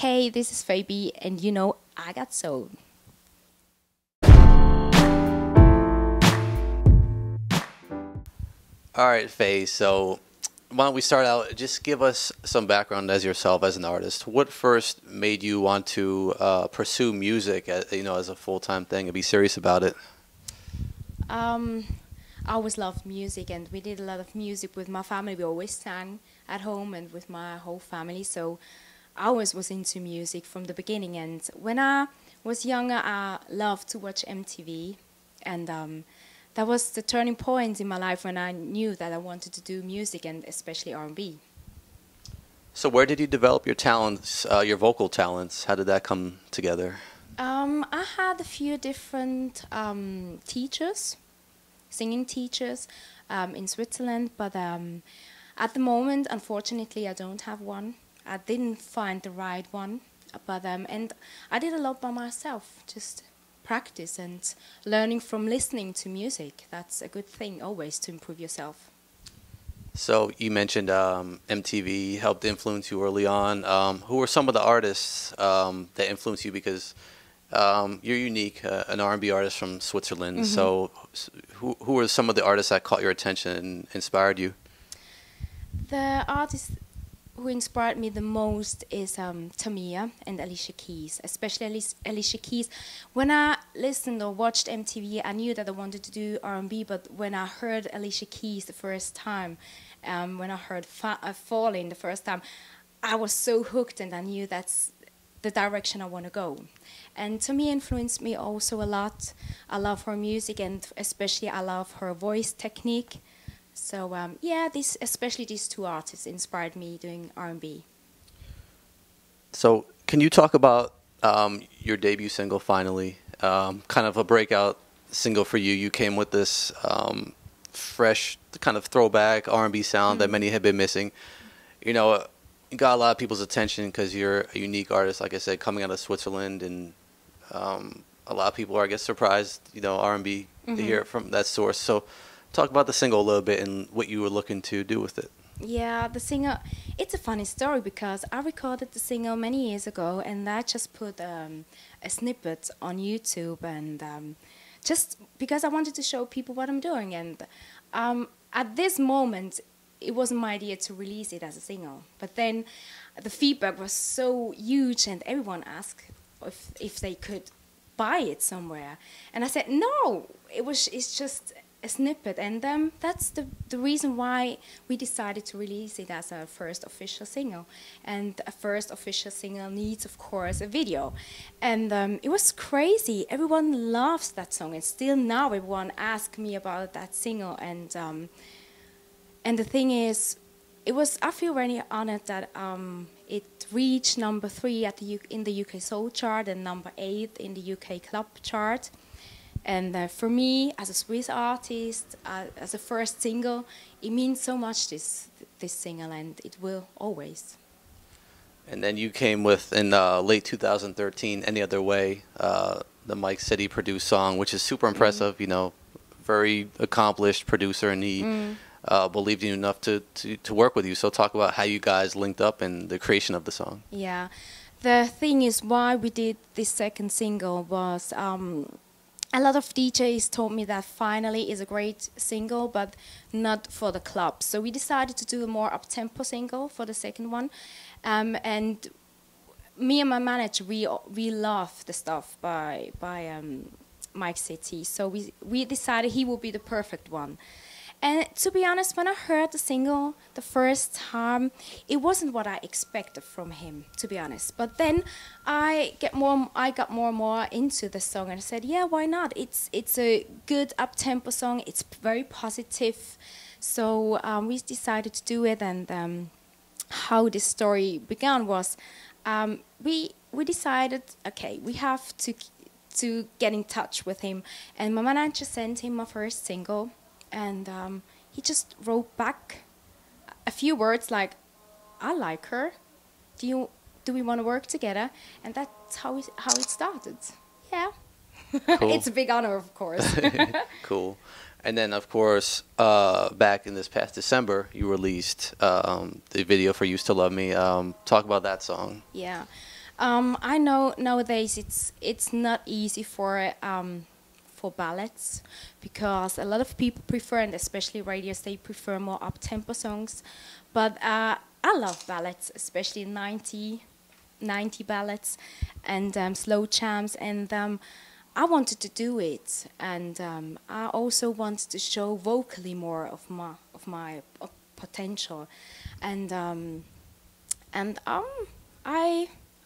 Hey, this is Faye B, and you know I got soul. All right, Faye. So why don't we start out? Just give us some background as yourself as an artist. What first made you want to pursue music, as a full-time thing, and be serious about it? I always loved music, and we did a lot of music with my family. We always sang at home and with my whole family, so I always was into music from the beginning. And when I was younger, I loved to watch MTV, and that was the turning point in my life when I knew that I wanted to do music, and especially R&B. So where did you develop your talents, your vocal talents? How did that come together? I had a few different teachers, singing teachers in Switzerland, but at the moment, unfortunately, I don't have one. I didn't find the right one, but and I did a lot by myself, just practice and learning from listening to music. That's a good thing always to improve yourself. So you mentioned MTV helped influence you early on. Who were some of the artists that influenced you? Because you're unique, an R&B artist from Switzerland. Mm-hmm. So who were some of the artists that caught your attention and inspired you? The artist who inspired me the most is Tamia and Alicia Keys, especially Alicia Keys. When I listened or watched MTV, I knew that I wanted to do R&B, but when I heard Alicia Keys the first time, when I heard Falling the first time, I was so hooked, and I knew that's the direction I want to go. And Tamia influenced me also a lot. I love her music, and especially I love her voice technique. So yeah, especially these two artists inspired me doing R&B. So can you talk about your debut single, Finally? Kind of a breakout single for you. You came with this fresh kind of throwback R&B sound that many have been missing. You know, you got a lot of people's attention because you're a unique artist, like I said, coming out of Switzerland, and a lot of people are, I guess, surprised, R&B to hear it from that source. So talk about the single a little bit and what you were looking to do with it. Yeah, the single, it's a funny story because I recorded the single many years ago, and I just put a snippet on YouTube, and just because I wanted to show people what I'm doing. And at this moment, it wasn't my idea to release it as a single. But then the feedback was so huge, and everyone asked if they could buy it somewhere. And I said, no, it's just a snippet, and that's the reason why we decided to release it as a first official single. And a first official single needs, of course, a video. And it was crazy. Everyone loves that song, and still now everyone asks me about that single. And the thing is, I feel very honored that it reached number 3 in the UK Soul chart and number 8 in the UK Club chart. And for me, as a Swiss artist, as a first single, it means so much, this single, and it will always. And then you came with, in late 2013, Any Other Way, the Mike City produced song, which is super impressive, very accomplished producer, and he believed in you enough to work with you. So talk about how you guys linked up and the creation of the song. Yeah, the thing is, why we did this second single was a lot of DJs told me that Finally is a great single, but not for the club. So we decided to do a more up-tempo single for the second one. And me and my manager, we love the stuff by Mike City. So we decided he would be the perfect one. And to be honest, when I heard the single the first time, it wasn't what I expected from him, to be honest. But then I got more and more into the song, and I said, yeah, why not? It's a good up-tempo song. It's very positive. So we decided to do it, and how this story began was we decided, okay, we have to get in touch with him. And my manager sent him my first single. And he just wrote back a few words like, I like her. Do we want to work together? And that's how it started. Yeah. Cool. It's a big honor, of course. Cool. And then, of course, back in this past December, you released the video for Used to Love Me. Talk about that song. Yeah. I know nowadays it's not easy for ballads because a lot of people prefer, and especially radios, they prefer more up-tempo songs. But I love ballads, especially 90 ballads and slow jams, and I wanted to do it, and I also wanted to show vocally more of my potential, and I'm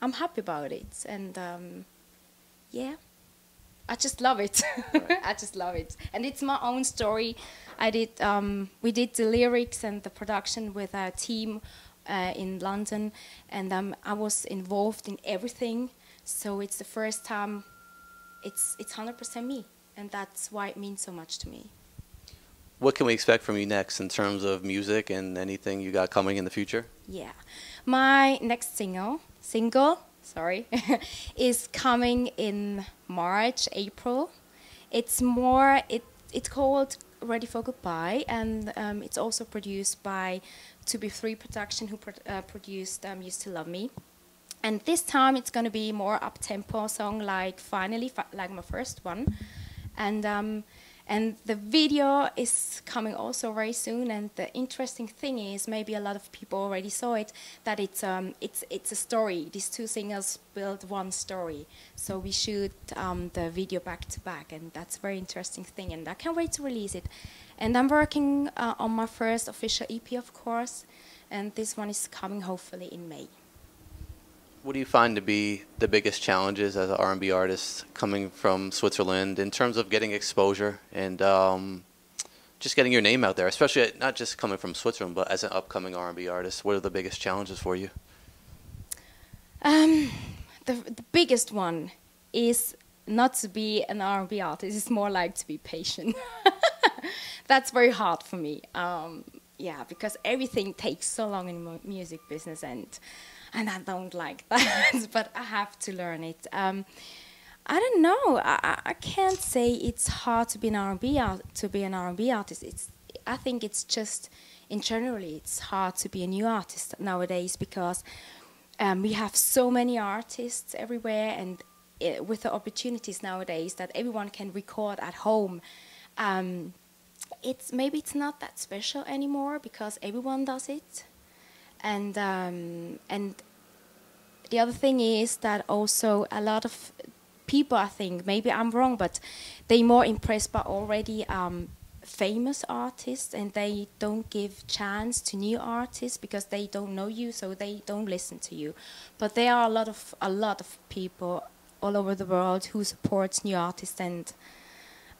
happy about it, and yeah, I just love it. Right. I just love it, and it's my own story. We did the lyrics and the production with our team in London, and I was involved in everything. So it's the first time. It's 100% me, and that's why it means so much to me. What can we expect from you next in terms of music and anything you got coming in the future? Yeah, my next single, sorry, is coming in March, April. It's called Ready for Goodbye, and it's also produced by 2B3 Production, who produced Used to Love Me. And this time it's going to be more up-tempo song, like Finally, like my first one. And the video is coming also very soon. And the interesting thing is, maybe a lot of people already saw it, that it's a story. These two singers build one story. So we shoot the video back to back, and that's a very interesting thing. And I can't wait to release it. And I'm working on my first official EP, of course. And this one is coming hopefully in May. What do you find to be the biggest challenges as an R&B artist coming from Switzerland in terms of getting exposure and just getting your name out there, especially not just coming from Switzerland, but as an upcoming R&B artist? What are the biggest challenges for you? The biggest one is not to be an R&B artist. It's more like to be patient. That's very hard for me. Yeah, because everything takes so long in the music business, and I don't like that, but I have to learn it. I don't know. I can't say it's hard to be an R&B artist. I think it's just, in generally, it's hard to be a new artist nowadays, because we have so many artists everywhere, and with the opportunities nowadays that everyone can record at home, maybe it's not that special anymore because everyone does it. And the other thing is that also a lot of people, I think, maybe I'm wrong, but they're more impressed by already famous artists, and they don't give chance to new artists because they don't know you, so they don't listen to you. But there are a lot of people all over the world who supports new artists, and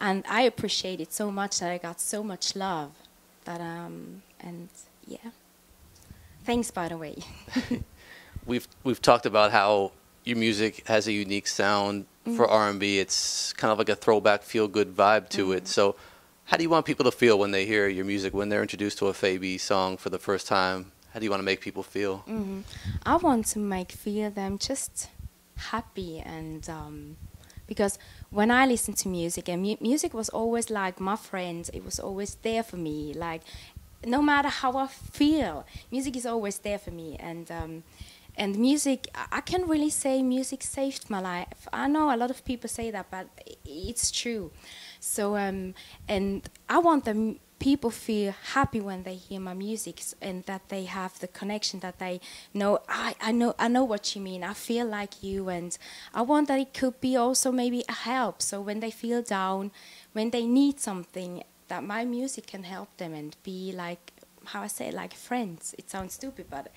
I appreciate it so much that I got so much love. That and yeah. Thanks, by the way. We've talked about how your music has a unique sound for R&B. It's kind of like a throwback, feel-good vibe to it. So how do you want people to feel when they hear your music, when they're introduced to a Faye B song for the first time? How do you want to make people feel? I want to feel them just happy, and because when I listen to music, and music was always like my friend, it was always there for me. Like, no matter how I feel, music is always there for me. And music, I can really say music saved my life. I know a lot of people say that, but it's true. So, and I want the people feel happy when they hear my music, and that they have the connection, that they know, I know what you mean, I feel like you, and I want that it could be also maybe a help. So when they feel down, when they need something, that my music can help them and be like, how I say it, like friends. It sounds stupid, but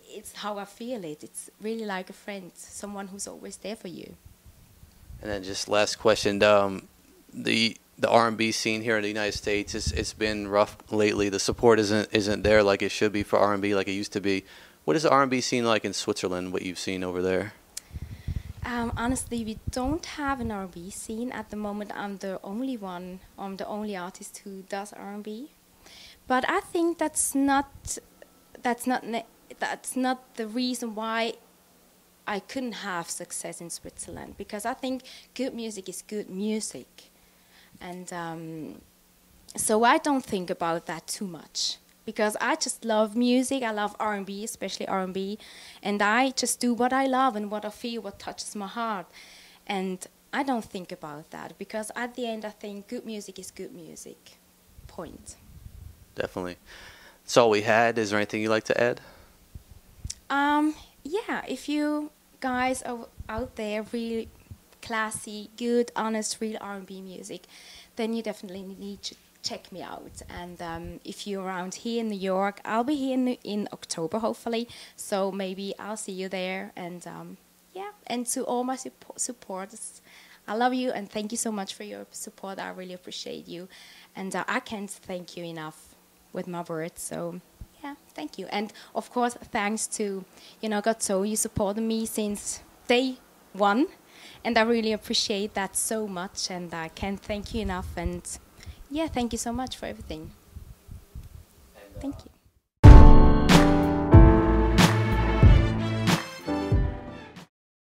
it's how I feel it. It's really like a friend, someone who's always there for you. And then just last question, the R&B scene here in the United States, it's been rough lately. The support isn't there like it should be for R&B, like it used to be. What is the R&B scene like in Switzerland, what you've seen over there? Honestly, we don't have an R&B scene at the moment. I'm the only artist who does R&B. But I think that's not the reason why I couldn't have success in Switzerland, because I think good music is good music. And so I don't think about that too much. because I just love music. I love R&B, especially R&B, and I just do what I love and what I feel, what touches my heart. And I don't think about that, because at the end I think good music is good music. Point. Definitely. That's all we had. Is there anything you'd like to add? Yeah, if you guys are out there really classy, good, honest, real R&B music, then you definitely need to check me out. And if you're around here in New York, I'll be here in October, hopefully. So maybe I'll see you there. And yeah, and to all my supporters, I love you and thank you so much for your support. I really appreciate you. And I can't thank you enough with my words. So yeah, thank you. And of course, thanks to YouKnowIGotSoul. You supported me since day one. And I really appreciate that so much. And I can't thank you enough. And yeah, thank you so much for everything. Thank you.